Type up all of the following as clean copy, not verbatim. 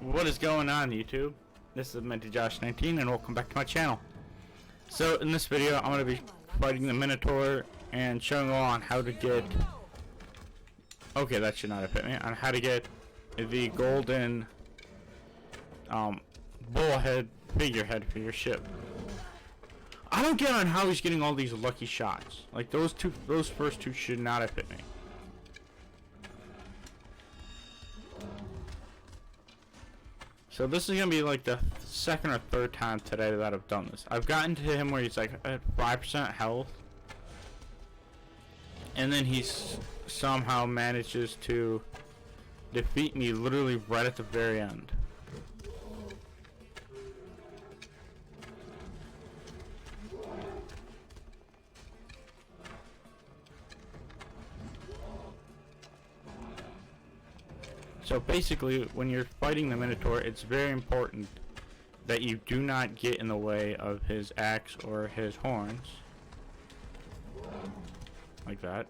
What is going on, YouTube? This is Josh19 and welcome back to my channel. So in this video I'm going to be fighting the Minotaur and showing on how to get, okay, that should not have hit me, on how to get the golden bullhead figurehead for your ship. I don't get on how he's getting all these lucky shots. Like those first two should not have hit me. So this is going to be like the second or third time today that I've done this. I've gotten to him where he's like at 5% health. And then he somehow manages to defeat me literally right at the very end. So basically, when you're fighting the Minotaur, it's very important that you do not get in the way of his axe or his horns. Like that.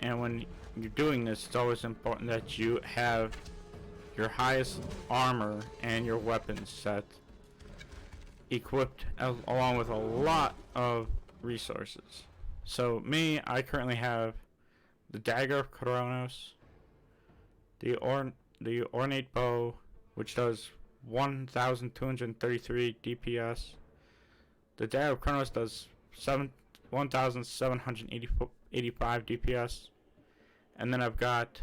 And when you're doing this, it's always important that you have your highest armor and your weapons set equipped along with a lot of resources. So me, I currently have the Dagger of Kronos, the Ornate Bow, which does 1,233 DPS. The Dagger of Kronos does 1,785 DPS. And then I've got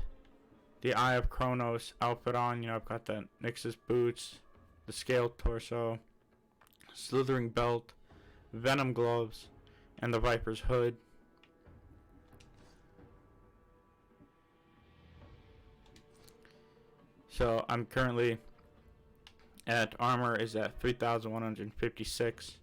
the Eye of Kronos outfit on. You know, I've got the Nyx's boots, the scaled torso, slithering belt, venom gloves, and the Viper's hood. So I'm currently at armor is at 3,156.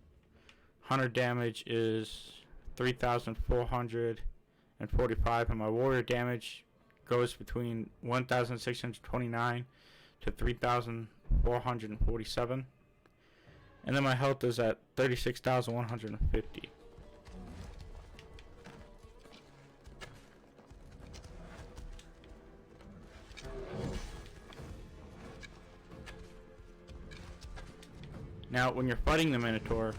Hunter damage is 3,445, and my warrior damage goes between 1,629 to 3,447. And then my health is at 36,150. Now, when you're fighting the Minotaur,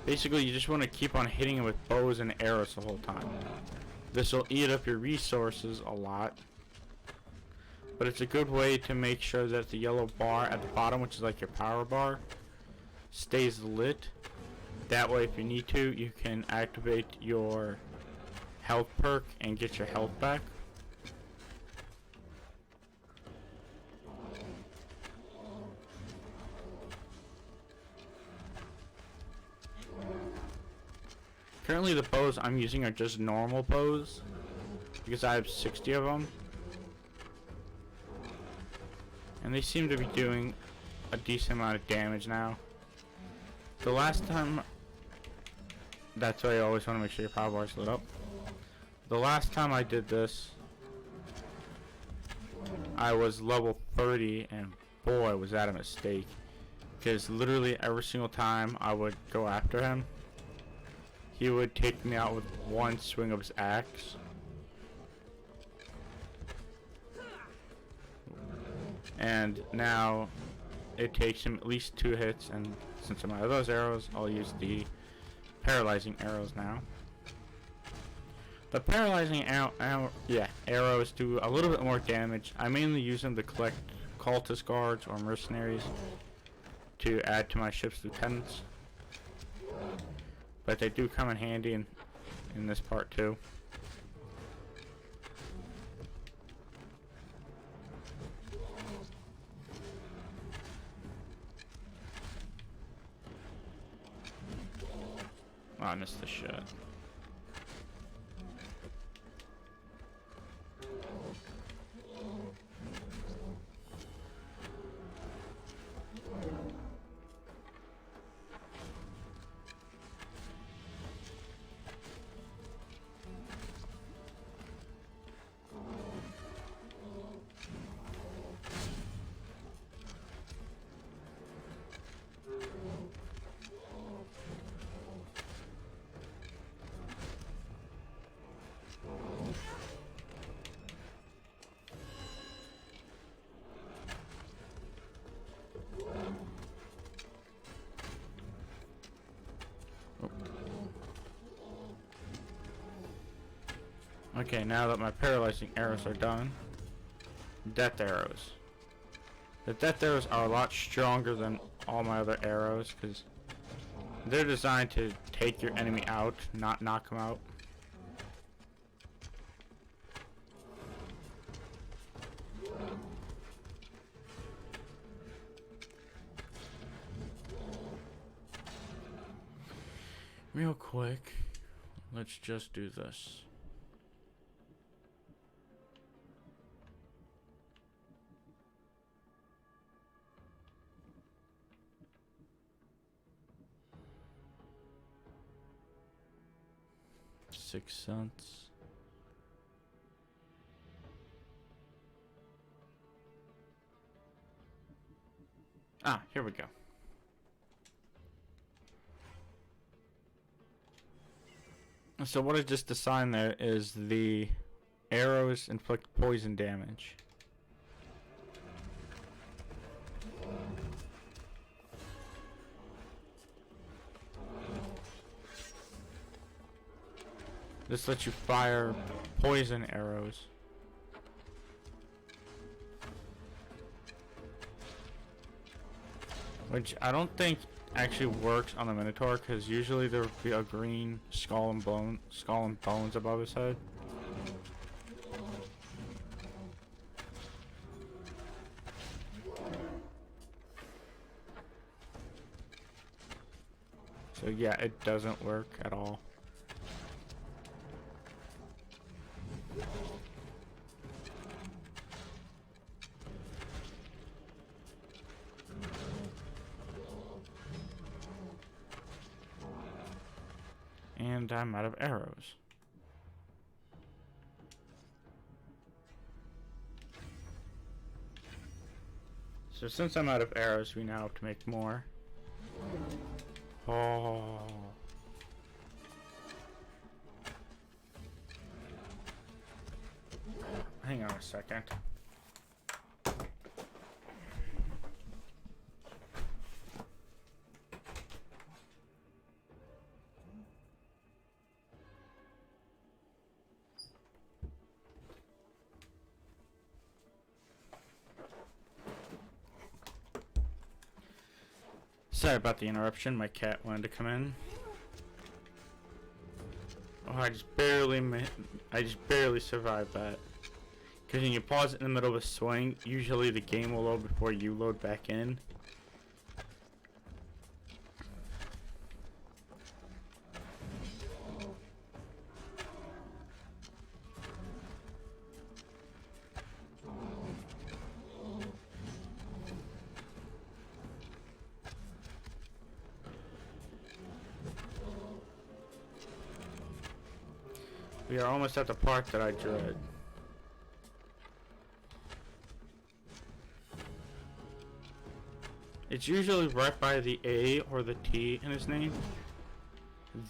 basically you just want to keep on hitting him with bows and arrows the whole time. This will eat up your resources a lot, but it's a good way to make sure that the yellow bar at the bottom, which is like your power bar, stays lit. That way, if you need to, you can activate your health perk and get your health back. Currently the bows I'm using are just normal bows because I have 60 of them, and they seem to be doing a decent amount of damage now. The last time, that's why you always want to make sure your power bar is lit up. The last time I did this, I was level 30, and boy was that a mistake, because literally every single time I would go after him, he would take me out with one swing of his axe. And now it takes him at least 2 hits, and since I'm out of those arrows, I'll use the paralyzing arrows now. The paralyzing arrows do a little bit more damage. I mainly use them to collect cultist guards or mercenaries to add to my ship's lieutenants. But they do come in handy in this part too. Oh, I missed the shot. Okay, now that my paralyzing arrows are done, death arrows. The death arrows are a lot stronger than all my other arrows because they're designed to take your enemy out, not knock them out. Real quick, let's just do this. $0.06. Ah, here we go. So what I just assigned there is the arrows inflict poison damage. This lets you fire poison arrows. Which I don't think actually works on the Minotaur, because usually there would be a green skull and bones above his head. So yeah, it doesn't work at all. And I'm out of arrows. So since I'm out of arrows, we now have to make more. Oh. Hang on a second. Sorry about the interruption. My cat wanted to come in. Oh, I just barely survived that. Because when you pause it in the middle of a swing, usually the game will load before you load back in. We are almost at the part that I dread. It's usually right by the A or the T in his name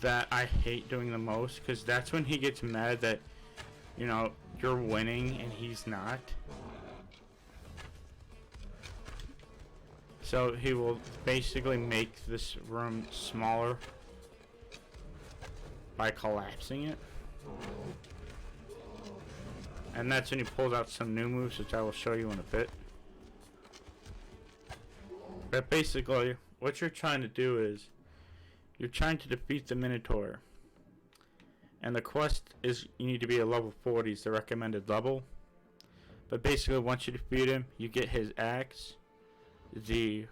that I hate doing the most, because that's when he gets mad that, you know, you're winning and he's not. So he will basically make this room smaller by collapsing it. And that's when he pulls out some new moves, which I will show you in a bit. But basically, what you're trying to do is, you're trying to defeat the Minotaur. And the quest is, you need to be a level 40, is the recommended level. But basically, once you defeat him, you get his axe, the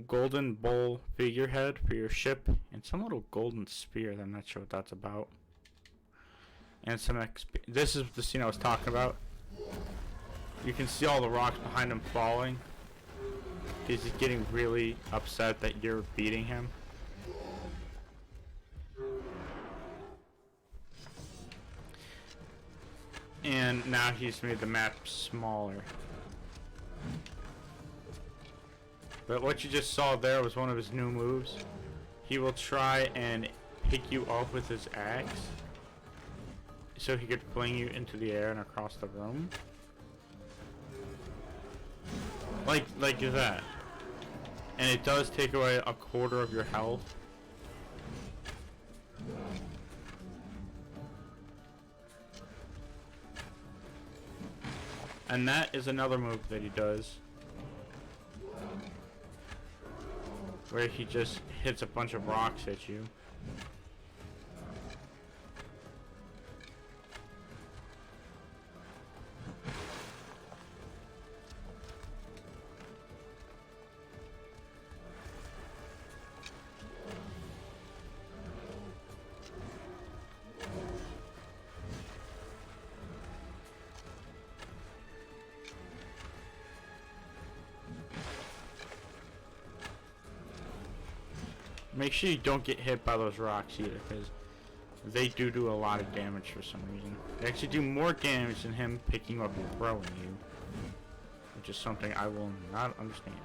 golden bowl figurehead for your ship, and some little golden spear that I'm not sure what that's about. And some XP. This is the scene I was talking about. You can see all the rocks behind him falling. He's getting really upset that you're beating him. And now he's made the map smaller. But what you just saw there was one of his new moves. He will try and pick you up with his axe, so he could fling you into the air and across the room. Like that. And it does take away a quarter of your health. And that is another move that he does, where he just hits a bunch of rocks at you. Make sure you don't get hit by those rocks either, because they do a lot of damage for some reason. They actually do more damage than him picking you up and throwing you, which is something I will not understand.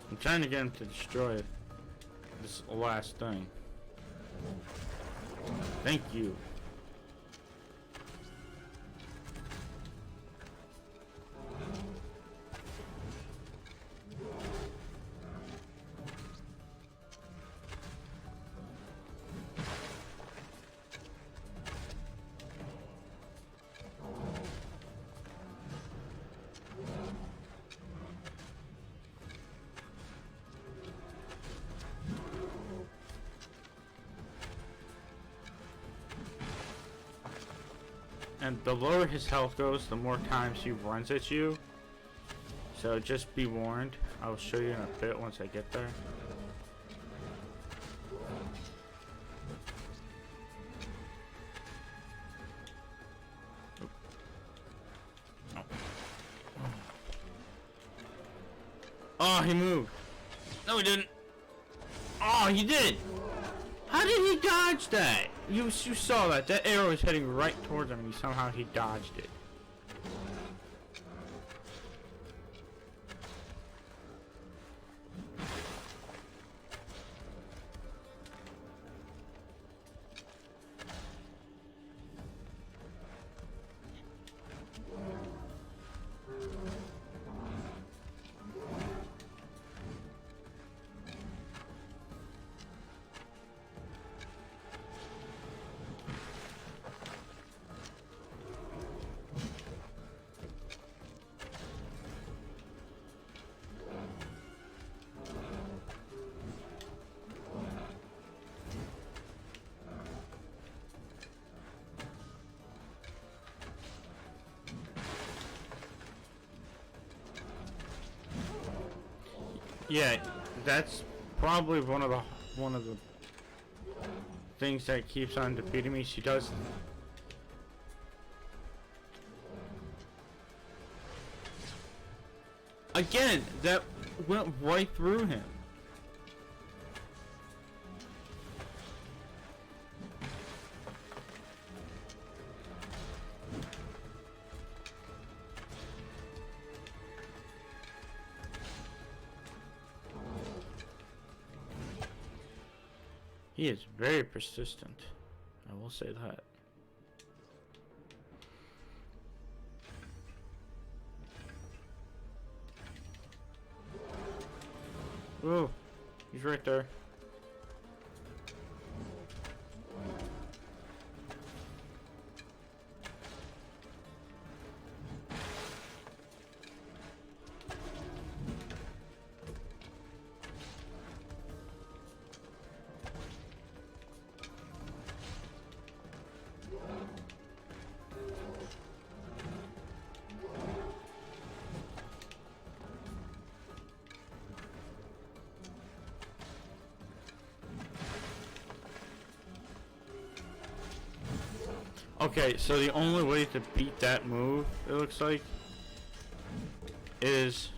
I'm trying to get him to destroy this last thing. Thank you. And the lower his health goes, the more times he runs at you. So just be warned. I will show you in a bit once I get there. Oh, he moved. No, he didn't. Oh, he did. How did he dodge that? You saw that. That arrow was heading right towards him, and somehow he dodged it. Yeah, that's probably one of the things that keeps on defeating me. She does. Again, that went right through him. He is very persistent. I will say that. Ooh, he's right there. Okay, so the only way to beat that move, it looks like, is...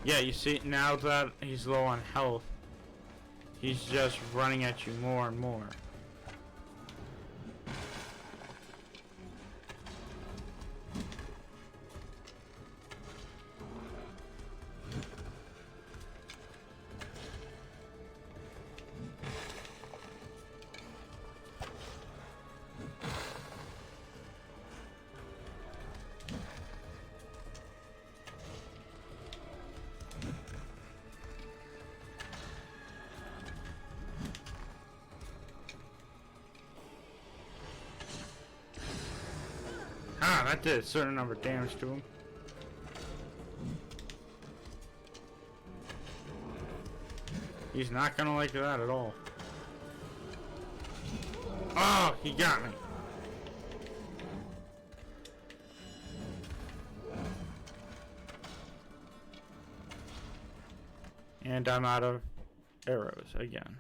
Yeah, you see, now that he's low on health, he's just running at you more and more. Ah, that did a certain number of damage to him. He's not gonna like that at all. Oh, he got me. And I'm out of arrows again.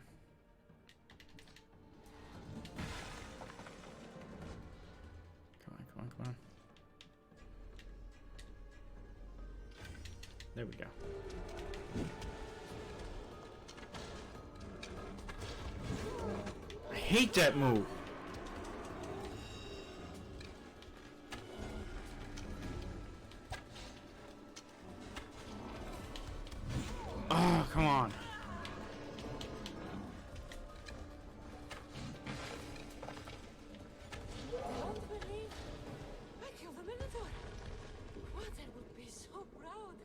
Come on, come on, come on. There we go. I hate that move. Oh, come on. Don't believe I killed the minotaur. What? I would be so proud.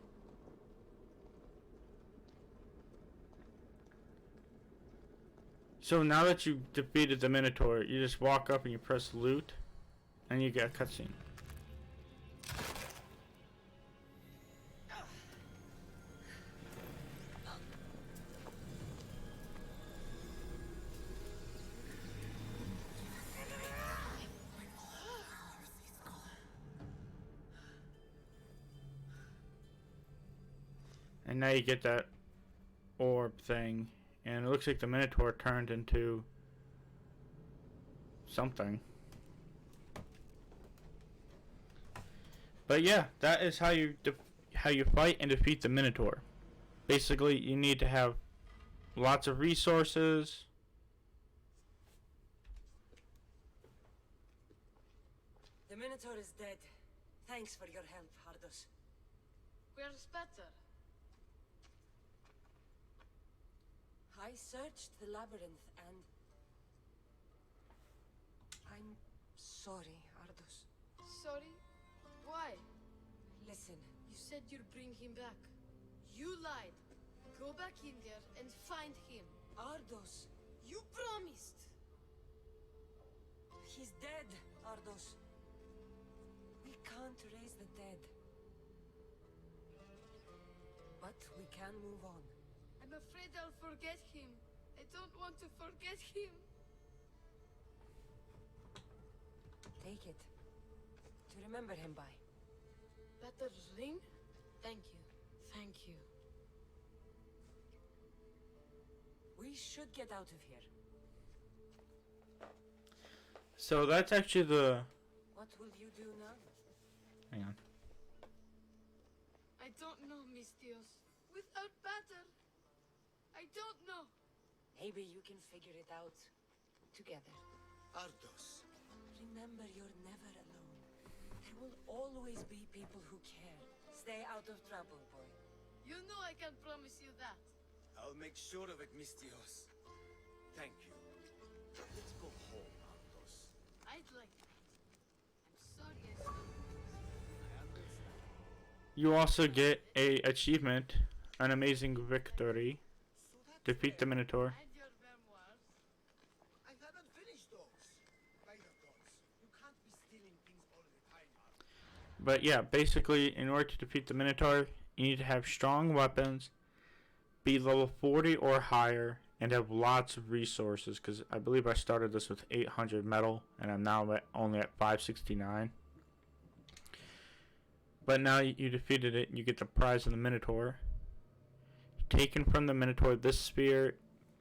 So now that you defeated the Minotaur, you just walk up and you press loot, and you get a cutscene. And now you get that orb thing, and it looks like the Minotaur turned into something. But yeah, that is how you fight and defeat the Minotaur. Basically, you need to have lots of resources. The minotaur is dead. Thanks for your help, Hardos. Where's better? I searched the labyrinth and... I'm sorry, Ardos. Sorry? Why? Listen, You said you'd bring him back. You lied. Go back in there and find him. Ardos. You promised. He's dead, Ardos. We can't raise the dead. But we can move on. I'm afraid I'll forget him. I don't want to forget him. Take it. To remember him by. Better's ring? Thank you. Thank you. We should get out of here. So that's actually the... What will you do now? Hang on. I don't know, Mistios. Without Batter, I don't know. Maybe you can figure it out. Together. Ardos. Remember, you're never alone. There will always be people who care. Stay out of trouble, boy. You know I can promise you that. I'll make sure of it, Mistios. Thank you. Let's go home, Ardos. I'd like that. I'm sorry I stopped. I understand. You also get a achievement, an amazing victory. So that's Defeat the Minotaur. And your memoirs. I haven't finished those. By the gods, you can't be stealing things all the time, Ardos. But yeah, basically, in order to defeat the Minotaur, you need to have strong weapons, be level 40 or higher, and have lots of resources. Because I believe I started this with 800 metal, and I'm now only at 569. But now you defeated it, and you get the prize of the Minotaur. Taken from the Minotaur, this spear.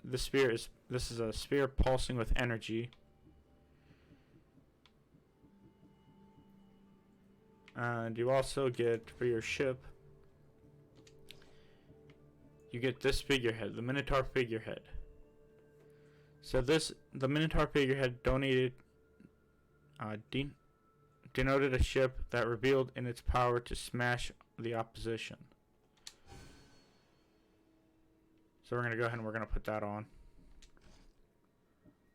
This is a spear pulsing with energy. And you also get, for your ship, you get this figurehead, the Minotaur figurehead. So the Minotaur figurehead denoted a ship that revealed in its power to smash the opposition. So we're going to go ahead and we're going to put that on.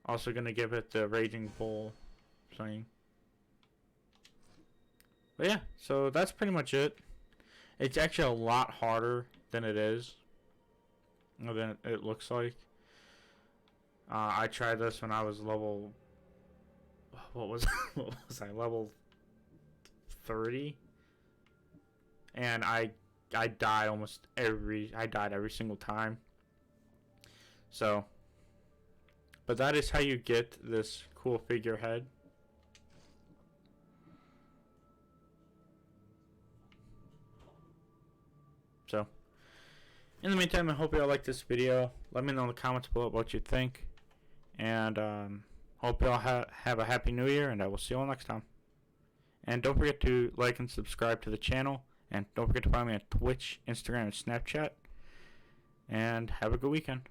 Also going to give it the Raging Bull thing. But yeah, so that's pretty much it. It's actually a lot harder than it is. Or than it looks like. I tried this when I was level... What was I? Level 30, and I died every single time. So, but that is how you get this cool figurehead. So, in the meantime, I hope you all like this video. Let me know in the comments below what you think. And hope you all have a happy new year, and I will see you all next time. And don't forget to like and subscribe to the channel. And don't forget to follow me on Twitch, Instagram, and Snapchat. And have a good weekend.